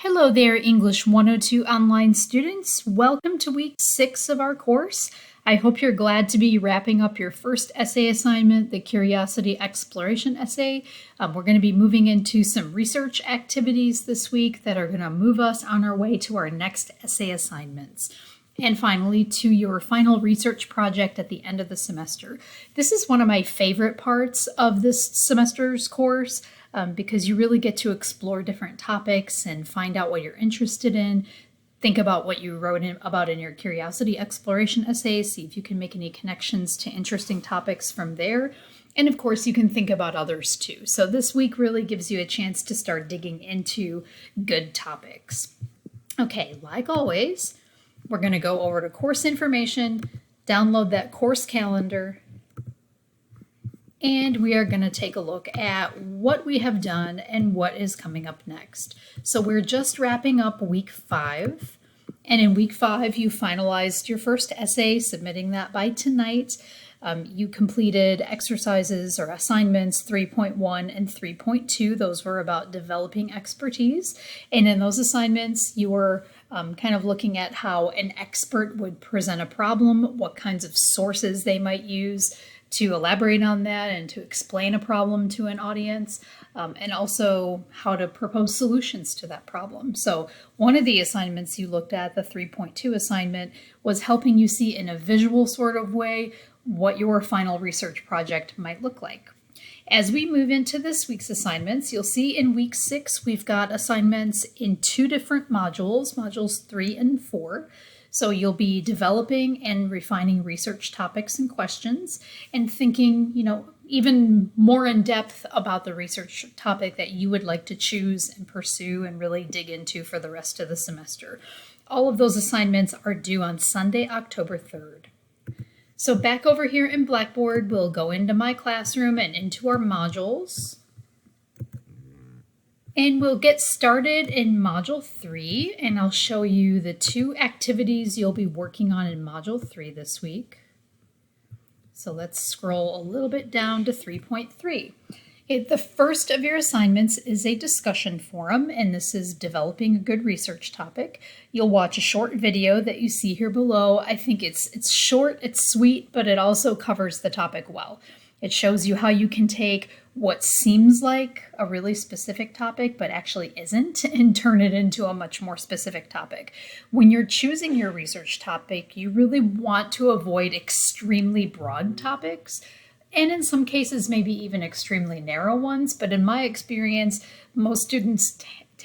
Hello there, English 102 online students. Welcome to week 6 of our course. I hope you're glad to be wrapping up your first essay assignment, the Curiosity Exploration essay. We're going to be moving into some research activities this week that are going to move us on our way to our next essay assignments. And finally, to your final research project at the end of the semester. This is one of my favorite parts of this semester's course because you really get to explore different topics and find out what you're interested in. Think about what you wrote about in your curiosity exploration essay, see if you can make any connections to interesting topics from there. And of course, you can think about others too. So this week really gives you a chance to start digging into good topics. Okay, like always, we're going to go over to course information, download that course calendar, and we are going to take a look at what we have done and what is coming up next. So we're just wrapping up week 5. And in week 5, you finalized your first essay, submitting that by tonight. You completed exercises or assignments 3.1 and 3.2. Those were about developing expertise. And in those assignments, you were kind of looking at how an expert would present a problem, what kinds of sources they might use to elaborate on that and to explain a problem to an audience, and also how to propose solutions to that problem. So one of the assignments you looked at, the 3.2 assignment, was helping you see in a visual sort of way what your final research project might look like. As we move into this week's assignments, you'll see in week 6 we've got assignments in 2 different modules, modules 3 and 4. So you'll be developing and refining research topics and questions and thinking, even more in depth about the research topic that you would like to choose and pursue and really dig into for the rest of the semester. All of those assignments are due on Sunday, October 3rd. So back over here in Blackboard, we'll go into my classroom and into our modules. And we'll get started in Module 3, and I'll show you the 2 activities you'll be working on in Module 3 this week. So let's scroll a little bit down to 3.3. The first of your assignments is a discussion forum, and this is developing a good research topic. You'll watch a short video that you see here below. I think it's short, it's sweet, but it also covers the topic well. It shows you how you can take what seems like a really specific topic, but actually isn't, and turn it into a much more specific topic. When you're choosing your research topic, you really want to avoid extremely broad topics, and in some cases, maybe even extremely narrow ones. But in my experience, most students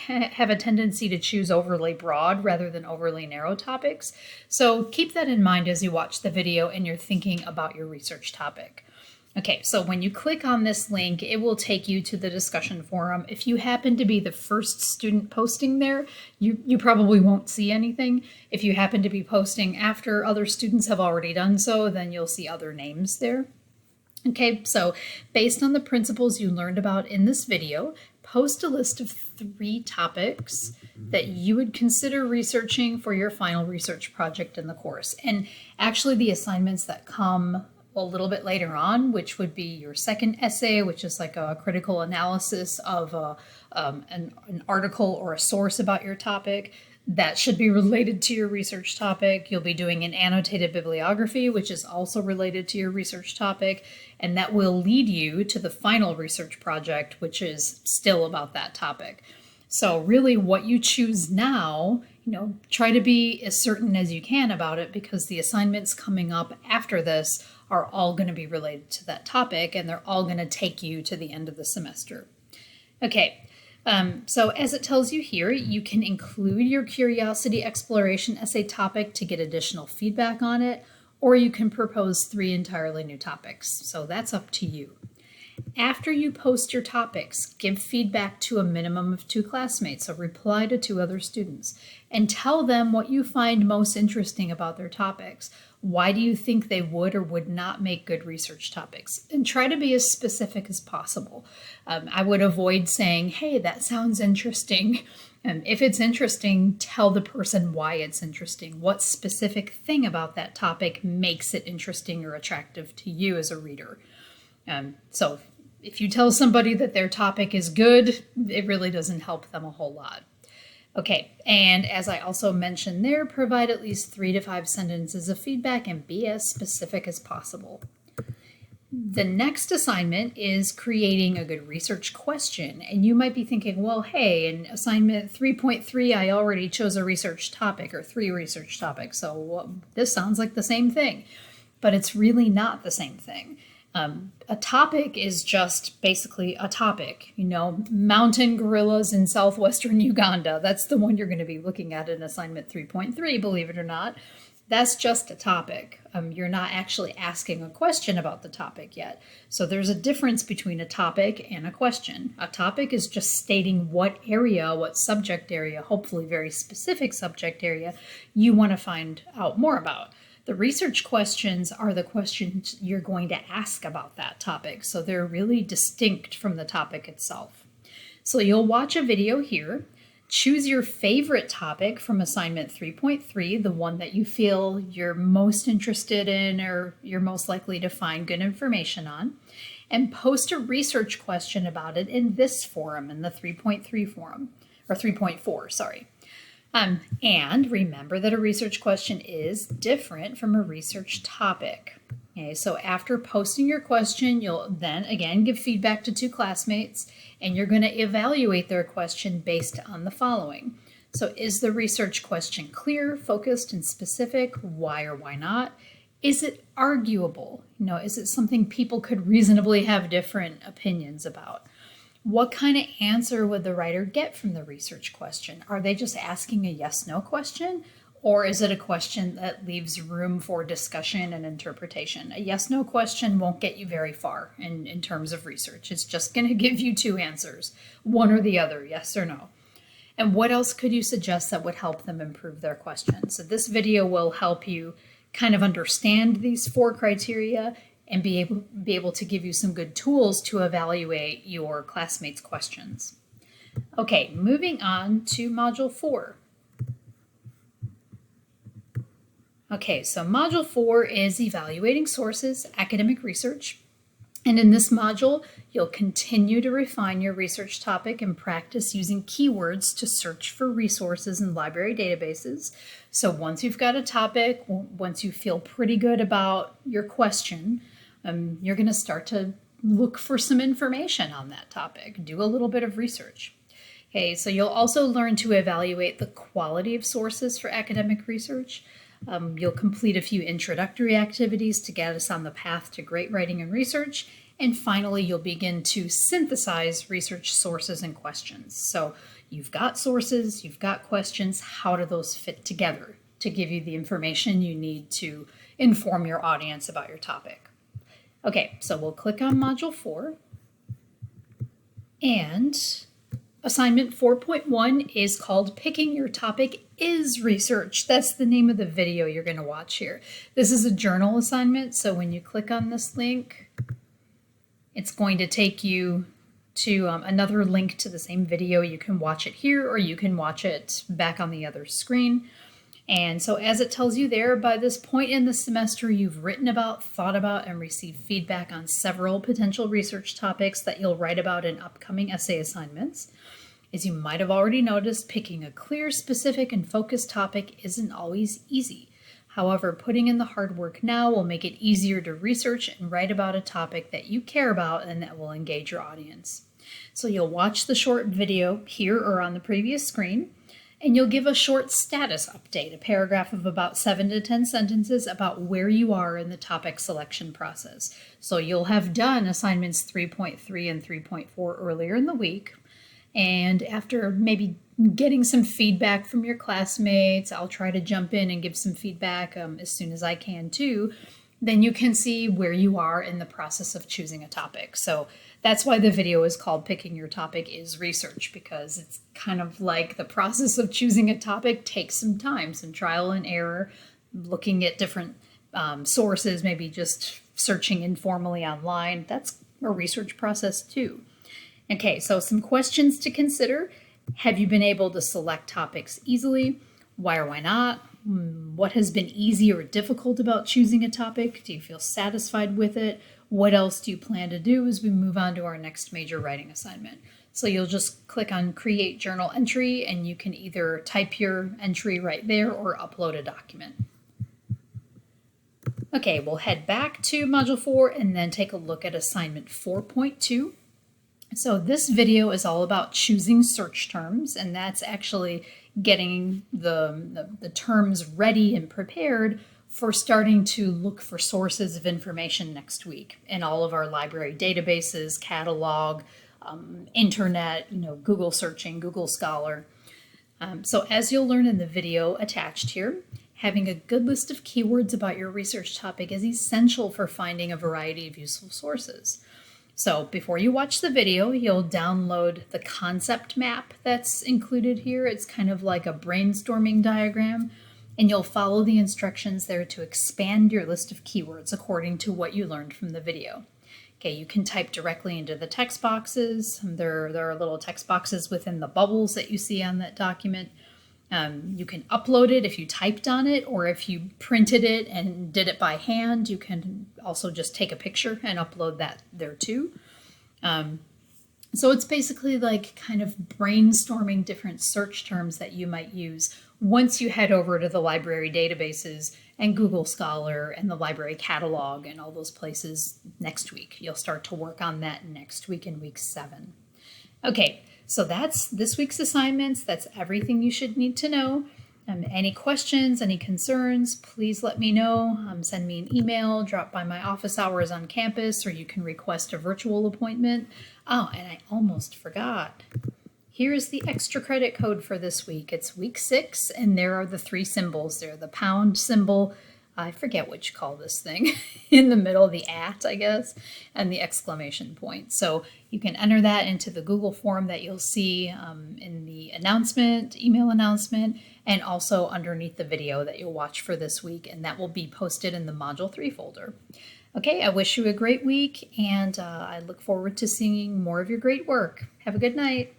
have a tendency to choose overly broad rather than overly narrow topics. So keep that in mind as you watch the video and you're thinking about your research topic. Okay, so when you click on this link, it will take you to the discussion forum. If you happen to be the first student posting there, you probably won't see anything. If you happen to be posting after other students have already done so, then you'll see other names there. Okay, so based on the principles you learned about in this video, post a list of 3 topics that you would consider researching for your final research project in the course. And actually the assignments that come a little bit later on, which would be your second essay, which is like a critical analysis of an article or a source about your topic. That should be related to your research topic. You'll be doing an annotated bibliography, which is also related to your research topic, and that will lead you to the final research project, which is still about that topic. So really what you choose now, try to be as certain as you can about it, because the assignments coming up after this are all going to be related to that topic, and they're all going to take you to the end of the semester. Okay, so as it tells you here, you can include your curiosity exploration essay topic to get additional feedback on it, or you can propose 3 entirely new topics. So that's up to you. After you post your topics, give feedback to a minimum of 2 classmates, so reply to 2 other students, and tell them what you find most interesting about their topics. Why do you think they would or would not make good research topics? And try to be as specific as possible. I would avoid saying, hey, that sounds interesting. If it's interesting, tell the person why it's interesting. What specific thing about that topic makes it interesting or attractive to you as a reader? So if you tell somebody that their topic is good, it really doesn't help them a whole lot. Okay, and as I also mentioned there, provide at least 3 to 5 sentences of feedback and be as specific as possible. The next assignment is creating a good research question. And you might be thinking, well, hey, in assignment 3.3, I already chose a research topic or 3 research topics. So this sounds like the same thing, but it's really not the same thing. A topic is just basically a topic, mountain gorillas in southwestern Uganda. That's the one you're going to be looking at in assignment 3.3, believe it or not. That's just a topic. You're not actually asking a question about the topic yet. So there's a difference between a topic and a question. A topic is just stating what area, what subject area, hopefully very specific subject area, you want to find out more about. The research questions are the questions you're going to ask about that topic. So they're really distinct from the topic itself. So you'll watch a video here. Choose your favorite topic from assignment 3.3, the one that you feel you're most interested in or you're most likely to find good information on, and post a research question about it in this forum, in the 3.3 forum, or 3.4, sorry. And remember that a research question is different from a research topic. Okay, so after posting your question, you'll then again give feedback to 2 classmates, and you're going to evaluate their question based on the following. So is the research question clear, focused, and specific? Why or why not? Is it arguable? Is it something people could reasonably have different opinions about? What kind of answer would the writer get from the research question? Are they just asking a yes/no question? Or is it a question that leaves room for discussion and interpretation? A yes/no question won't get you very far in terms of research. It's just going to give you 2 answers, one or the other, yes or no. And what else could you suggest that would help them improve their question? So this video will help you kind of understand these 4 criteria and be able to give you some good tools to evaluate your classmates' questions. Okay, moving on to Module 4. Okay, so Module 4 is Evaluating Sources, Academic Research. And in this module, you'll continue to refine your research topic and practice using keywords to search for resources in library databases. So once you've got a topic, once you feel pretty good about your question, you're going to start to look for some information on that topic. Do a little bit of research. Okay, so you'll also learn to evaluate the quality of sources for academic research. You'll complete a few introductory activities to get us on the path to great writing and research. And finally, you'll begin to synthesize research sources and questions. So you've got sources, you've got questions. How do those fit together to give you the information you need to inform your audience about your topic? Okay, so we'll click on Module 4. And assignment 4.1 is called Picking Your Topic is Research. That's the name of the video you're going to watch here. This is a journal assignment, so when you click on this link, it's going to take you to another link to the same video. You can watch it here or you can watch it back on the other screen. And so as it tells you there, by this point in the semester, you've written about, thought about, and received feedback on several potential research topics that you'll write about in upcoming essay assignments. As you might have already noticed, picking a clear, specific, and focused topic isn't always easy. However, putting in the hard work now will make it easier to research and write about a topic that you care about and that will engage your audience. So you'll watch the short video here or on the previous screen, and you'll give a short status update, a paragraph of about 7 to 10 sentences about where you are in the topic selection process. So you'll have done assignments 3.3 and 3.4 earlier in the week. And after maybe getting some feedback from your classmates, I'll try to jump in and give some feedback as soon as I can too. Then you can see where you are in the process of choosing a topic. So that's why the video is called Picking Your Topic is Research, because it's kind of like the process of choosing a topic takes some time, some trial and error, looking at different sources, maybe just searching informally online. That's a research process too. Okay, so some questions to consider. Have you been able to select topics easily? Why or why not? What has been easy or difficult about choosing a topic? Do you feel satisfied with it? What else do you plan to do as we move on to our next major writing assignment? So you'll just click on Create Journal Entry, and you can either type your entry right there or upload a document. Okay, we'll head back to Module 4 and then take a look at Assignment 4.2. So this video is all about choosing search terms, and that's actually getting the terms ready and prepared for starting to look for sources of information next week in all of our library databases, catalog, internet, Google searching, Google Scholar. So as you'll learn in the video attached here, having a good list of keywords about your research topic is essential for finding a variety of useful sources. So before you watch the video, you'll download the concept map that's included here. It's kind of like a brainstorming diagram, and you'll follow the instructions there to expand your list of keywords according to what you learned from the video. Okay, you can type directly into the text boxes. There are little text boxes within the bubbles that you see on that document. You can upload it if you typed on it, or if you printed it and did it by hand, you can also just take a picture and upload that there too. So it's basically like kind of brainstorming different search terms that you might use once you head over to the library databases and Google Scholar and the library catalog and all those places next week. You'll start to work on that next week in week 7. Okay, so that's this week's assignments. That's everything you should need to know. Any questions, any concerns, please let me know. Send me an email, drop by my office hours on campus, or you can request a virtual appointment. Oh, and I almost forgot. Here's the extra credit code for this week. It's week 6, and there are the 3 symbols there. The pound symbol, I forget what you call this thing, in the middle, the @ I guess, and the exclamation point. So you can enter that into the Google form that you'll see in the email announcement, and also underneath the video that you'll watch for this week, and that will be posted in the Module 3 folder. Okay, I wish you a great week, and I look forward to seeing more of your great work. Have a good night.